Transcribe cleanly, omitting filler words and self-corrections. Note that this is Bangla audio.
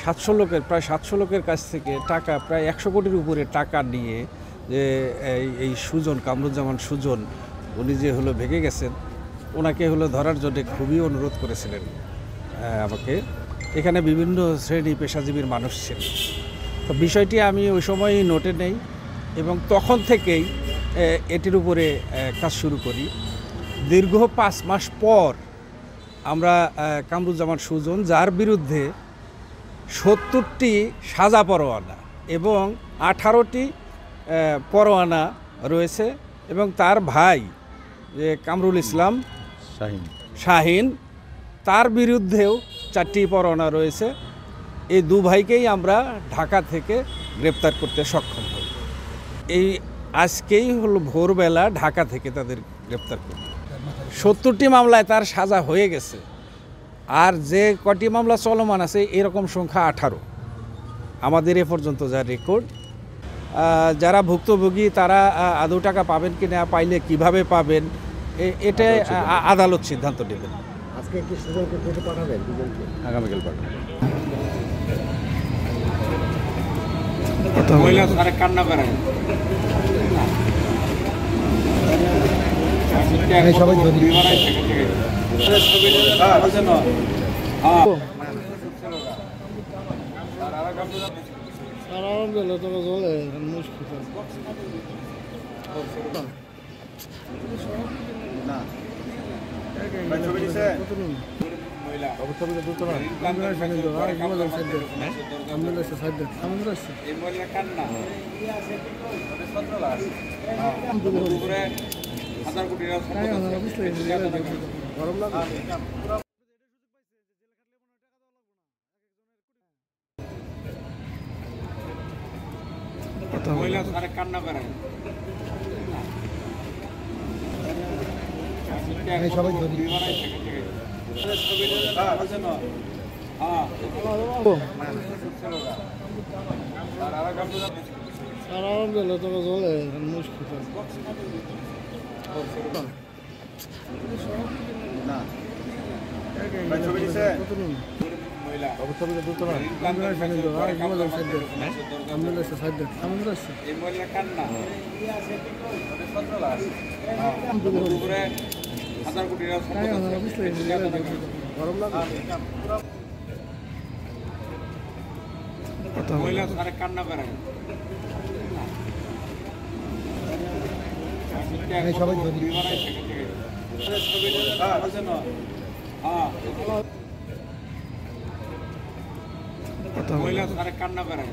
প্রায় 700 লোকের কাছ থেকে টাকা প্রায় 100 কোটির উপরে টাকা নিয়ে যে এই সুজন, কামরুজ্জামান সুজন, উনি যে হলো ভেগে গেছেন, ওনাকে হলো ধরার জন্য খুবই অনুরোধ করেছিলেন আমাকে। এখানে বিভিন্ন শ্রেণী পেশাজীবীর মানুষ ছিল। তো বিষয়টি আমি ওই সময়ই নোটে নেই এবং তখন থেকেই এটির উপরে কাজ শুরু করি। দীর্ঘ 5 মাস পর আমরা কামরুজ্জামান সুজন, যার বিরুদ্ধে 70টি সাজা পরোয়ানা এবং 18টি পরোয়ানা রয়েছে এবং তার ভাই যে কামরুল ইসলাম শাহিন, তার বিরুদ্ধেও 4টি পরোয়ানা রয়েছে। এই দু ভাইকেই আমরা ঢাকা থেকে গ্রেপ্তার করতে সক্ষম হই। এই আজকেই হলো ভোরবেলা ঢাকা থেকে তাদের গ্রেপ্তার করি। 70টি মামলায় তার সাজা হয়ে গেছে, আর যে কটি মামলা চলমান আছে এরকম সংখ্যা 18 আমাদের এ পর্যন্ত যা রেকর্ড। যারা ভুক্তভোগী তারা আদৌ টাকা পাবেন কি না, পাইলে কিভাবে পাবেন, এটা আদালত সিদ্ধান্ত নেবেন। আজকে কি সুজনকে কোর্টে পাঠাবেন? আগামীকাল পাঠাবেন। কান্না করেন সবাই কান্না করেন সবাই কান্না করেন সবাই কান্না করেন